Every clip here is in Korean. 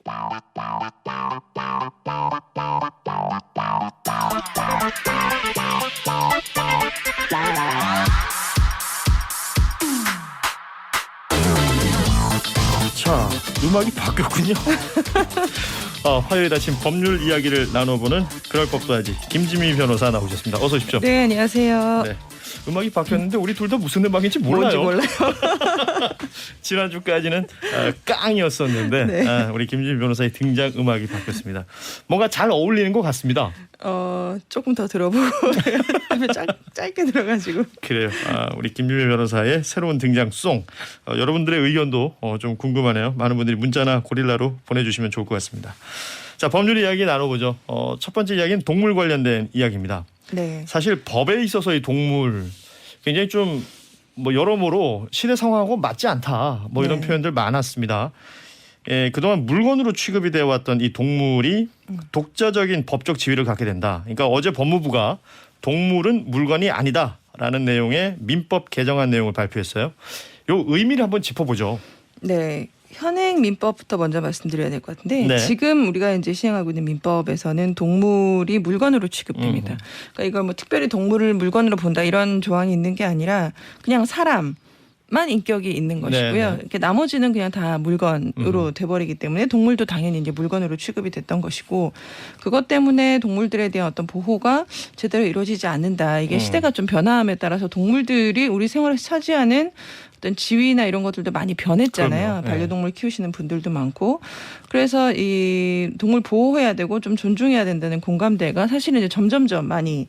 자, 음악이 바뀌었군요. 화요일 아침 법률 이야기를 나눠보는 그럴 법도 하지. 김지미 변호사 나오셨습니다. 어서 오십시오. 네, 안녕하세요. 네, 음악이 바뀌었는데 우리 둘 다 무슨 음악인지 몰라요. 뭔지 몰라요. 지난주까지는 깡이었었는데 네. 우리 김지미 변호사의 등장 음악이 바뀌었습니다. 뭔가 잘 어울리는 것 같습니다. 조금 더 들어보고 짧게 들어가지고. 그래요. 우리 김지미 변호사의 새로운 등장송. 여러분들의 의견도 좀 궁금하네요. 많은 분들이 문자나 고릴라로 보내주시면 좋을 것 같습니다. 자, 법률 이야기 나눠보죠. 첫 번째 이야기는 동물 관련된 이야기입니다. 네. 사실 법에 있어서의 동물 굉장히 좀 여러모로 시대 상황하고 맞지 않다. 이런 네. 표현들 많았습니다. 그동안 물건으로 취급이 되어 왔던 이 동물이 독자적인 법적 지위를 갖게 된다. 그러니까 어제 법무부가 동물은 물건이 아니다라는 내용의 민법 개정안 내용을 발표했어요. 요 의미를 한번 짚어보죠. 네. 현행 민법부터 먼저 말씀드려야 될 것 같은데 네. 지금 우리가 이제 시행하고 있는 민법에서는 동물이 물건으로 취급됩니다. 그러니까 이걸 특별히 동물을 물건으로 본다 이런 조항이 있는 게 아니라 그냥 사람만 인격이 있는 것이고요. 네네. 이렇게 나머지는 그냥 다 물건으로 돼버리기 때문에 동물도 당연히 이제 물건으로 취급이 됐던 것이고 그것 때문에 동물들에 대한 어떤 보호가 제대로 이루어지지 않는다. 이게 시대가 좀 변화함에 따라서 동물들이 우리 생활에서 차지하는 어떤 지위나 이런 것들도 많이 변했잖아요. 그럼요. 네. 반려동물 키우시는 분들도 많고 그래서 이 동물 보호해야 되고 좀 존중해야 된다는 공감대가 사실은 이제 점점점 많이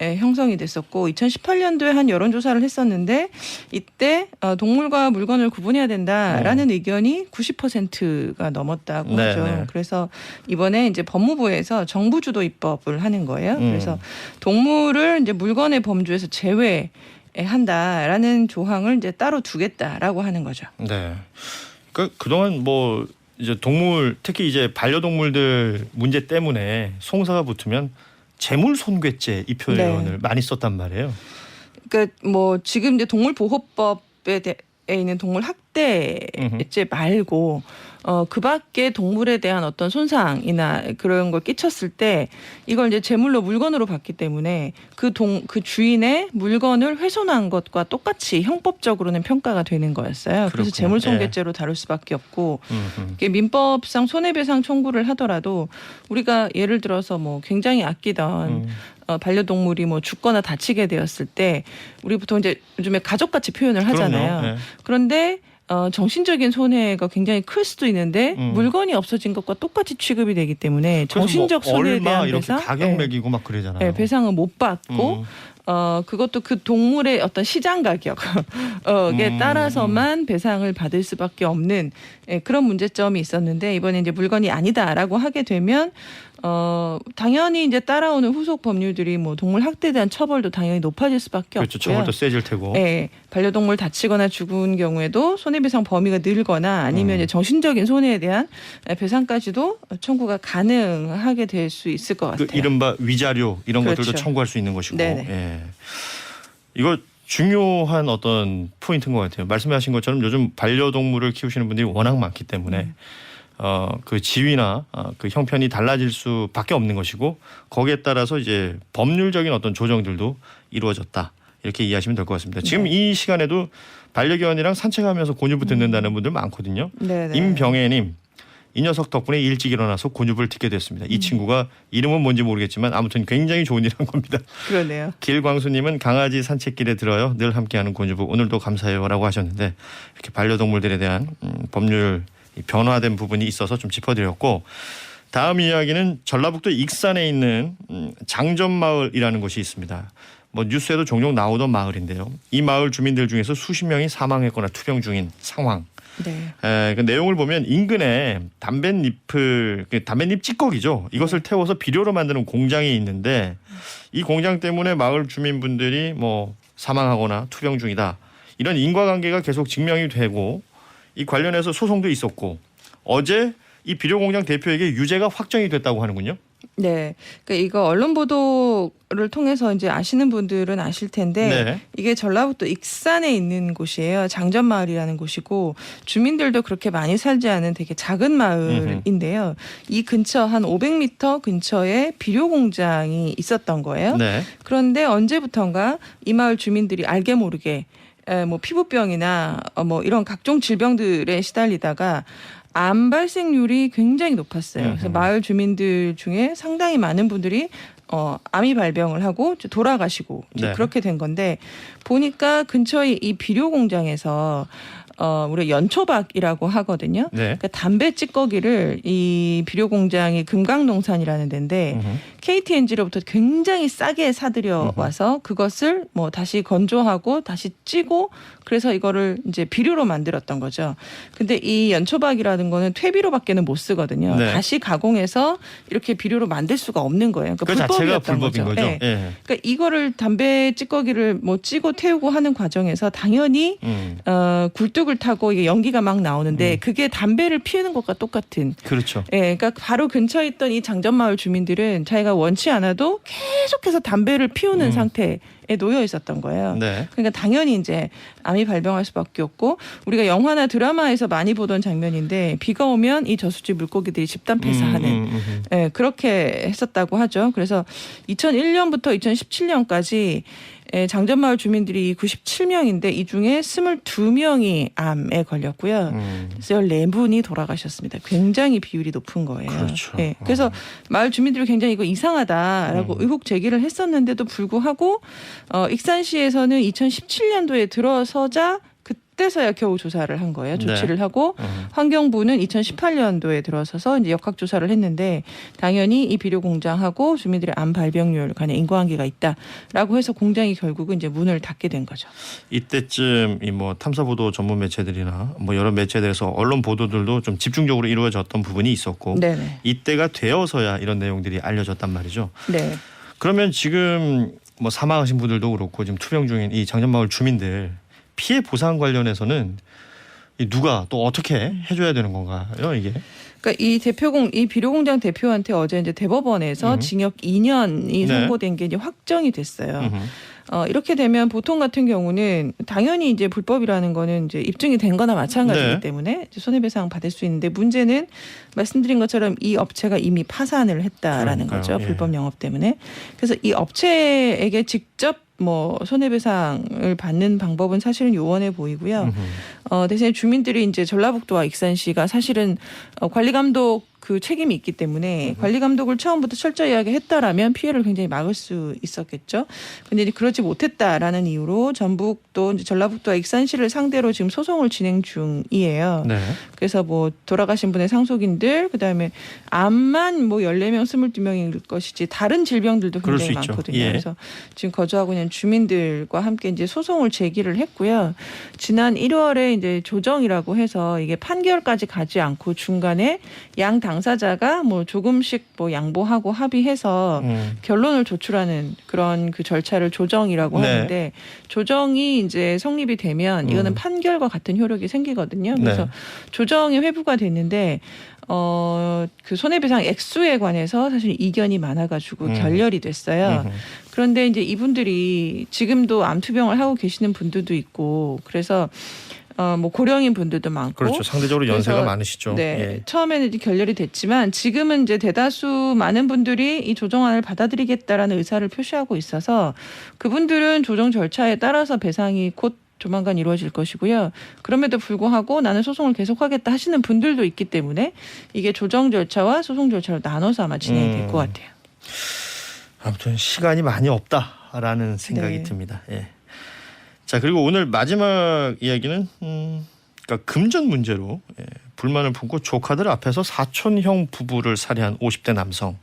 형성이 됐었고 2018년도에 한 여론조사를 했었는데 이때 동물과 물건을 구분해야 된다라는 의견이 90%가 넘었다고 네, 하죠. 네. 그래서 이번에 이제 법무부에서 정부주도 입법을 하는 거예요. 그래서 동물을 이제 물건의 범주에서 제외 한다라는 조항을 이제 따로 두겠다라고 하는 거죠. 네. 그동안 이제 동물 특히 이제 반려동물들 문제 때문에 송사가 붙으면 재물손괴죄 이 표현을 많이 썼단 말이에요. 그러니까 지금 이제 동물보호법에 있는 동물 학대죄 말고 그 밖에 동물에 대한 어떤 손상이나 그런 걸 끼쳤을 때 이걸 이제 제물로 물건으로 봤기 때문에 그 주인의 물건을 훼손한 것과 똑같이 형법적으로는 평가가 되는 거였어요. 그래서 그렇군요. 재물손괴죄로 다룰 수밖에 없고 이게 민법상 손해배상 청구를 하더라도 우리가 예를 들어서 굉장히 아끼던 반려동물이 죽거나 다치게 되었을 때 우리 보통 이제 요즘에 가족같이 표현을 하잖아요. 그럼요. 네. 그런데 정신적인 손해가 굉장히 클 수도 있는데 물건이 없어진 것과 똑같이 취급이 되기 때문에 정신적 손해에 얼마 대한 이렇게 배상, 가격 매기고 막 그러잖아요. 네, 배상을 못 받고 그것도 그 동물의 어떤 시장 가격에 따라서만 배상을 받을 수밖에 없는 그런 문제점이 있었는데 이번에 이제 물건이 아니다라고 하게 되면 당연히 이제 따라오는 후속 법률들이 동물 학대에 대한 처벌도 당연히 높아질 수밖에 그렇죠. 없고요. 처벌도 세질 테고. 네, 반려동물 다치거나 죽은 경우에도 손해배상 범위가 늘거나 아니면 이제 정신적인 손해에 대한 배상까지도 청구가 가능하게 될 수 있을 것 같아요. 이른바 위자료 이런 그렇죠. 것들도 청구할 수 있는 것이고. 네네. 예. 이거 중요한 어떤 포인트인 것 같아요. 말씀하신 것처럼 요즘 반려동물을 키우시는 분들이 워낙 많기 때문에 그 지위나 그 형편이 달라질 수밖에 없는 것이고 거기에 따라서 이제 법률적인 어떤 조정들도 이루어졌다. 이렇게 이해하시면 될 것 같습니다. 지금 이 시간에도 반려견이랑 산책하면서 곤유부 듣는다는 분들 많거든요. 네네. 임병애님. 이 녀석 덕분에 일찍 일어나서 곤유부를 듣게 됐습니다. 이 친구가 이름은 뭔지 모르겠지만 아무튼 굉장히 좋은 일 한 겁니다. 그러네요. 길광수님은 강아지 산책길에 들어요. 늘 함께하는 곤유부 오늘도 감사해요라고 하셨는데 이렇게 반려동물들에 대한 법률 변화된 부분이 있어서 좀 짚어드렸고 다음 이야기는 전라북도 익산에 있는 장전마을이라는 곳이 있습니다. 뉴스에도 종종 나오던 마을인데요. 이 마을 주민들 중에서 수십 명이 사망했거나 투병 중인 상황. 네. 그 내용을 보면 인근에 담뱃잎 찌꺼기죠. 이것을 태워서 비료로 만드는 공장이 있는데 이 공장 때문에 마을 주민분들이 사망하거나 투병 중이다. 이런 인과관계가 계속 증명이 되고 이 관련해서 소송도 있었고 어제 이 비료 공장 대표에게 유죄가 확정이 됐다고 하는군요. 네, 그러니까 이거 언론 보도를 통해서 이제 아시는 분들은 아실 텐데 네. 이게 전라북도 익산에 있는 곳이에요. 장전마을이라는 곳이고 주민들도 그렇게 많이 살지 않은 되게 작은 마을인데요. 이 근처 한 500m 근처에 비료 공장이 있었던 거예요. 네. 그런데 언제부턴가 이 마을 주민들이 알게 모르게 뭐 피부병이나 뭐 이런 각종 질병들에 시달리다가 암 발생률이 굉장히 높았어요. 그래서 마을 주민들 중에 상당히 많은 분들이 암이 발병을 하고 돌아가시고 네. 그렇게 된 건데 보니까 근처에 이 비료 공장에서 우리 연초박이라고 하거든요. 네. 그러니까 담배 찌꺼기를 이 비료 공장이 금강농산이라는 데인데 KTNG로부터 굉장히 싸게 사들여 와서 그것을 뭐 다시 건조하고 다시 찌고 그래서 이거를 이제 비료로 만들었던 거죠. 근데 이 연초박이라는 거는 퇴비로밖에는 못 쓰거든요. 네. 다시 가공해서 이렇게 비료로 만들 수가 없는 거예요. 그 그러니까 자체가 불법이었던 불법인 거죠. 네. 예. 그러니까 이거를 담배 찌꺼기를 뭐 찌고 태우고 하는 과정에서 당연히 굴뚝을 타고 이게 연기가 막 나오는데 그게 담배를 피우는 것과 똑같은. 그렇죠. 예, 그러니까 바로 근처에 있던 이 장전마을 주민들은 자기가 원치 않아도 계속해서 담배를 피우는 상태에 놓여 있었던 거예요. 네. 그러니까 당연히 이제 암이 발병할 수밖에 없고 우리가 영화나 드라마에서 많이 보던 장면인데 비가 오면 이 저수지 물고기들이 집단 폐사하는 예, 그렇게 했었다고 하죠. 그래서 2001년부터 2017년까지 장전마을 주민들이 97명인데 이 중에 22명이 암에 걸렸고요. 14분이 돌아가셨습니다. 굉장히 비율이 높은 거예요. 그렇죠. 네. 그래서 마을 주민들이 굉장히 이거 이상하다라고 의혹 제기를 했었는데도 불구하고 익산시에서는 2017년도에 들어서자 그때서야 겨우 조사를 한 거예요. 조치를 하고 환경부는 2018년도에 들어서서 이제 역학조사를 했는데 당연히 이 비료 공장하고 주민들의 암 발병률 간에 인과관계가 있다라고 해서 공장이 결국은 이제 문을 닫게 된 거죠. 이때쯤 이 뭐 탐사보도 전문 매체들이나 뭐 여러 매체들에서 언론 보도들도 좀 집중적으로 이루어졌던 부분이 있었고 네네. 이때가 되어서야 이런 내용들이 알려졌단 말이죠. 네. 그러면 지금 뭐 사망하신 분들도 그렇고 지금 투병 중인 이 장전마을 주민들 피해 보상 관련해서는 누가 또 어떻게 해줘야 되는 건가요, 이게? 그러니까 이 비료 공장 대표한테 어제 이제 대법원에서 징역 2년이 네. 선고된 게 이제 확정이 됐어요. 이렇게 되면 보통 같은 경우는 당연히 이제 불법이라는 거는 이제 입증이 된 거나 마찬가지이기 네. 때문에 이제 손해배상 받을 수 있는데 문제는 말씀드린 것처럼 이 업체가 이미 파산을 했다라는 그러니까요. 거죠. 예. 불법 영업 때문에. 그래서 이 업체에게 직접 뭐 손해배상을 받는 방법은 사실은 요원해 보이고요. 대신에 주민들이 이제 전라북도와 익산시가 사실은 관리감독 그 책임이 있기 때문에 관리 감독을 처음부터 철저히 하게 했다라면 피해를 굉장히 막을 수 있었겠죠. 근데 이제 그러지 못했다라는 이유로 전북도 이제 전라북도와 익산시를 상대로 지금 소송을 진행 중이에요. 네. 그래서 뭐 돌아가신 분의 상속인들 그다음에 암만 뭐 14명 22명일 것이지 다른 질병들도 그럴 굉장히 수 있죠. 많거든요. 예. 그래서 지금 거주하고 있는 주민들과 함께 이제 소송을 제기를 했고요. 지난 1월에 이제 조정이라고 해서 이게 판결까지 가지 않고 중간에 양 당사자가 뭐 조금씩 뭐 양보하고 합의해서 결론을 조출하는 그런 그 절차를 조정이라고 네. 하는데 조정이 이제 성립이 되면 이거는 판결과 같은 효력이 생기거든요. 그래서 네. 조정이 회부가 됐는데 그 손해배상 액수에 관해서 사실 이견이 많아가지고 결렬이 됐어요. 그런데 이제 이분들이 지금도 암투병을 하고 계시는 분들도 있고 그래서 뭐 고령인 분들도 많고 그렇죠. 상대적으로 연세가 그래서 많으시죠. 네, 예. 처음에는 이제 결렬이 됐지만 지금은 이제 대다수 많은 분들이 이 조정안을 받아들이겠다라는 의사를 표시하고 있어서 그분들은 조정 절차에 따라서 배상이 곧 조만간 이루어질 것이고요. 그럼에도 불구하고 나는 소송을 계속하겠다 하시는 분들도 있기 때문에 이게 조정 절차와 소송 절차로 나눠서 아마 진행이 될 것 같아요. 아무튼 시간이 많이 없다라는 생각이 네. 듭니다. 예. 자, 그리고 오늘 마지막 이야기는 그러니까 금전 문제로 불만을 품고 조카들 앞에서 사촌형 부부를 살해한 50대 남성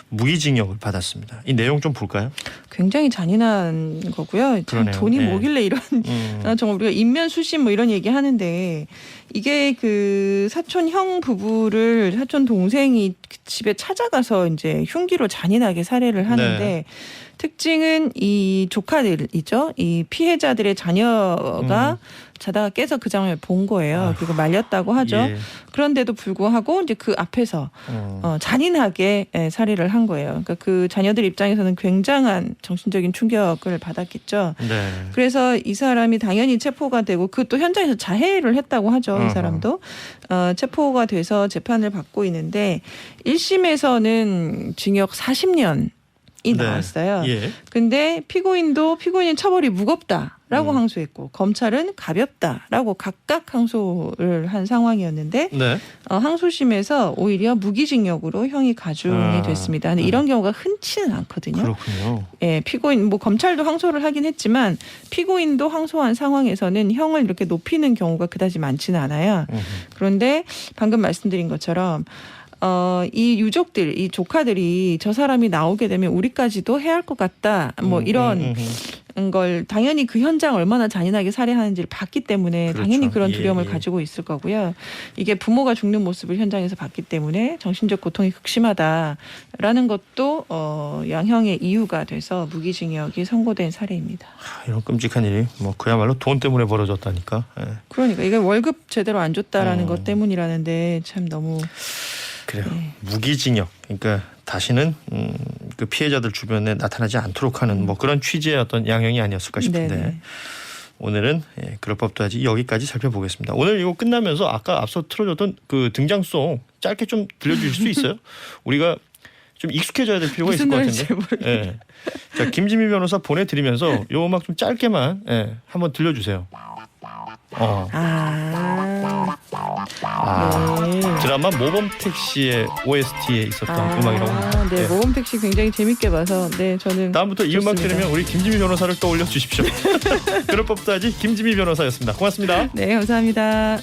무기징역을 받았습니다. 이 내용 좀 볼까요? 굉장히 잔인한 거고요. 참 그러네요. 돈이 예. 뭐길래 이런 정말 우리가 인면수심 뭐 이런 얘기 하는데 이게 그 사촌 형 부부를 사촌 동생이 집에 찾아가서 이제 흉기로 잔인하게 살해를 하는데 네. 특징은 이 조카들이죠. 이 피해자들의 자녀가 자다가 깨서 그 장면을 본 거예요. 그리고 말렸다고 하죠. 예. 그런데도 불구하고 이제 그 앞에서 잔인하게 살해를 한 거예요. 그러니까 그 자녀들 입장에서는 굉장한 정신적인 충격을 받았겠죠. 네. 그래서 이 사람이 당연히 체포가 되고 그 또 현장에서 자해를 했다고 하죠. 이 사람도 체포가 돼서 재판을 받고 있는데 1심에서는 징역 40년이 나왔어요. 예. 근데 피고인은 처벌이 무겁다라고 항소했고 검찰은 가볍다라고 각각 항소를 한 상황이었는데 네. 항소심에서 오히려 무기징역으로 형이 가중이 됐습니다. 근데 이런 경우가 흔치는 않거든요. 그렇군요. 예, 피고인 검찰도 항소를 하긴 했지만 피고인도 항소한 상황에서는 형을 이렇게 높이는 경우가 그다지 많지는 않아요. 그런데 방금 말씀드린 것처럼 이 유족들, 이 조카들이 저 사람이 나오게 되면 우리까지도 해야 할 것 같다. 뭐 이런 걸 당연히 그 현장 얼마나 잔인하게 살해하는지를 봤기 때문에 그렇죠. 당연히 그런 예, 두려움을 예. 가지고 있을 거고요. 이게 부모가 죽는 모습을 현장에서 봤기 때문에 정신적 고통이 극심하다라는 것도 양형의 이유가 돼서 무기징역이 선고된 사례입니다. 이런 끔찍한 일이 뭐 그야말로 돈 때문에 벌어졌다니까. 예. 그러니까 이게 월급 제대로 안 줬다라는 것 때문이라는데 참 너무 그래요. 네. 무기징역. 그러니까 다시는 그 피해자들 주변에 나타나지 않도록 하는 뭐 그런 취지의 어떤 양형이 아니었을까 싶은데 네네. 오늘은 그럴 법도 하지 여기까지 살펴보겠습니다. 오늘 이거 끝나면서 아까 앞서 틀어줬던 그 등장송 짧게 좀 들려주실 수 있어요? 우리가 좀 익숙해져야 될 필요가 있을 것 무슨 같은데. 노래인지 모르겠어요. 예. 자, 김지미 변호사 보내드리면서 요 음악 좀 짧게만 한번 들려주세요. 네. 드라마 모범택시의 OST에 있었던 음악이라고 합니다. 네, 예. 모범택시 굉장히 재밌게 봐서 네 저는 다음부터 이 음악 좋습니다. 들으면 우리 김지미 변호사를 떠올려 주십시오. 그럴 법도 하지 김지미 변호사였습니다. 고맙습니다. 네 감사합니다.